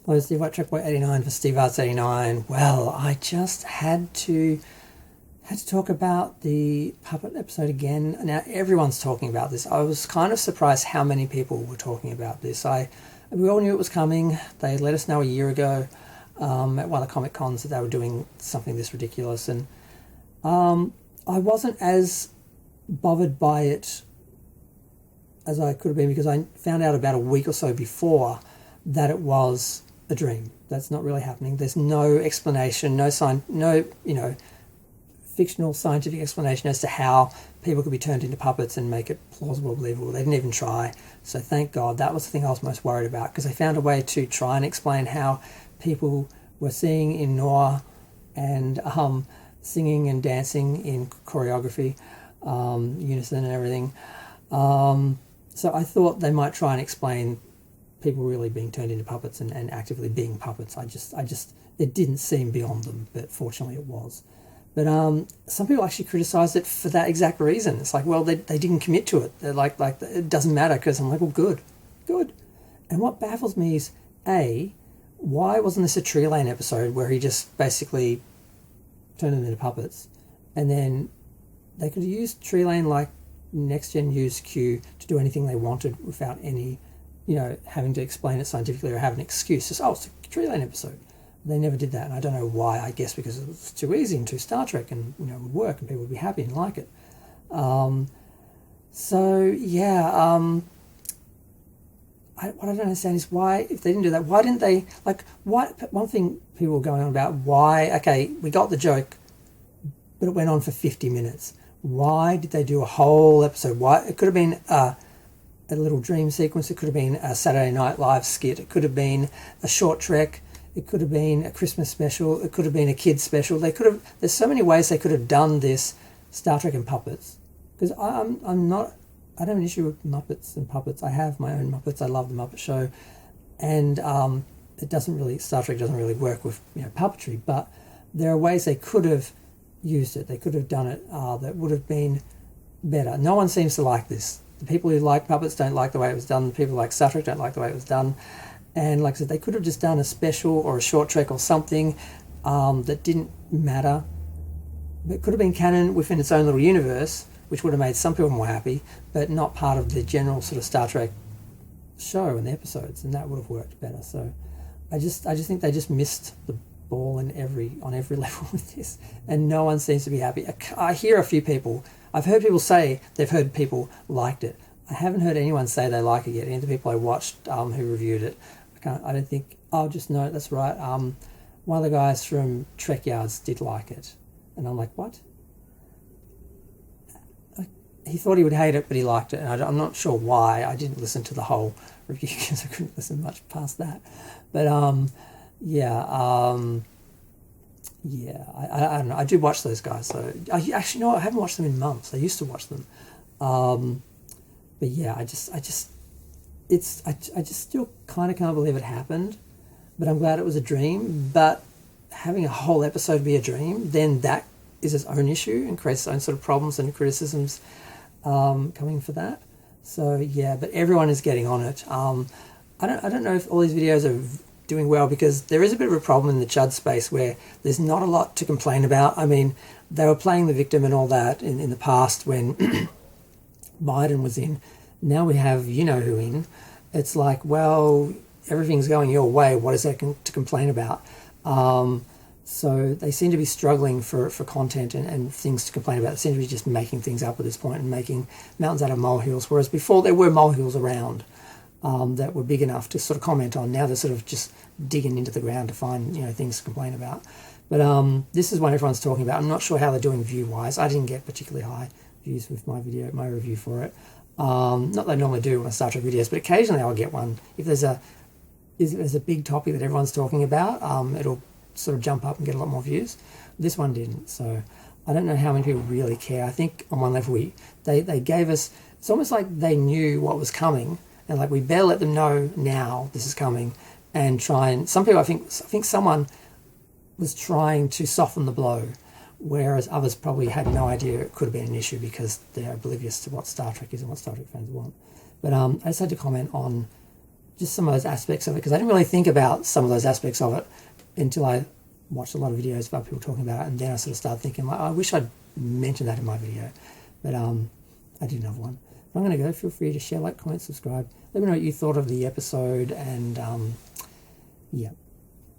Hello, Steve White, Trek Boy 89 for Steve Arts 89. Well, I just had to talk about the puppet episode again. Now, everyone's talking about this. I was kind of surprised how many people were talking about this. We all knew it was coming. They let us know a year ago at one of the Comic Cons that they were doing something this ridiculous. And I wasn't as bothered by it as I could have been, because I found out about a week or so before that it was a dream. That's not really happening. There's no explanation, no fictional scientific explanation as to how people could be turned into puppets and make it plausible, believable. They didn't even try. So thank God. That was the thing I was most worried about, because they found a way to try and explain how people were seeing in Noah and singing and dancing in choreography, unison and everything. So I thought they might try and explain people really being turned into puppets and actively being puppets. It didn't seem beyond them, but fortunately it was. But some people actually criticised it for that exact reason. It's like, well, they didn't commit to it. They're like it doesn't matter, because I'm like, well, good. And what baffles me is, A, why wasn't this a Tree Lane episode where he just basically turned them into puppets? And then they could have used Tree Lane like Next Gen used Q to do anything they wanted without any, having to explain it scientifically or have an excuse. Just, it's a Tree Lane episode. They never did that, and I don't know why. I guess because it was too easy and too Star Trek, and it would work and people would be happy and like it. What I don't understand is why, if they didn't do that, why didn't they, one thing people were going on about, why, okay, we got the joke, but it went on for 50 minutes. Why did they do a whole episode? Why? It could have been a little dream sequence. It could have been a Saturday Night Live skit. It could have been a short Trek. It could have been a Christmas special. It could have been a kids special. There's so many ways they could have done this Star Trek and puppets. Because I don't have an issue with Muppets and puppets. I have my own Muppets. I love the Muppet Show. And Star Trek doesn't really work with puppetry, but there are ways they could have used it. They could have done it that would have been better. No one seems to like this. The people who like puppets don't like the way it was done. The people who like Star Trek don't like the way it was done. And like I said, they could have just done a special or a short Trek or something that didn't matter. It could have been canon within its own little universe, which would have made some people more happy, but not part of the general sort of Star Trek show and the episodes, and that would have worked better. So I just think they just missed the ball on every level with this, and no one seems to be happy. I hear a few people. I've heard people say they've heard people liked it. I haven't heard anyone say they like it yet. Any of the people I watched who reviewed it, I don't think. Oh, just no, that's right. One of the guys from Trek Yards did like it, and I'm like, what? He thought he would hate it, but he liked it, and I'm not sure why. I didn't listen to the whole review because I couldn't listen much past that. But I don't know. I do watch those guys. So I haven't watched them in months. I used to watch them, but yeah, I just still kind of can't believe it happened. But I'm glad it was a dream. But having a whole episode be a dream, then that is its own issue and creates its own sort of problems and criticisms coming for that. So yeah, but everyone is getting on it. I don't know if all these videos are doing well, because there is a bit of a problem in the Chud space where there's not a lot to complain about. I mean, they were playing the victim and all that in the past when Biden was in. Now we have who in. It's like, well, everything's going your way. What is there to complain about? So they seem to be struggling for content and things to complain about. They seem to be just making things up at this point and making mountains out of molehills, whereas before there were molehills around that were big enough to sort of comment on. Now they're sort of just digging into the ground to find things to complain about. But this is what everyone's talking about. I'm not sure how they're doing view-wise. I didn't get particularly high views with my review for it. Not that I normally do when I start videos, but occasionally I'll get one. If there's a big topic that everyone's talking about, it'll sort of jump up and get a lot more views. This one didn't, so I don't know how many people really care. I think on one level they gave us, it's almost like they knew what was coming, and like we better let them know now this is coming, and try and, some people, I think someone was trying to soften the blow, whereas others probably had no idea it could have been an issue because they're oblivious to what Star Trek is and what Star Trek fans want. But I just had to comment on just some of those aspects of it, because I didn't really think about some of those aspects of it until I watched a lot of videos about people talking about it, and then I sort of started thinking, like, I wish I'd mentioned that in my video, but I didn't have one. I'm going to go. Feel free to share, like, comment, subscribe. Let me know what you thought of the episode, and yeah.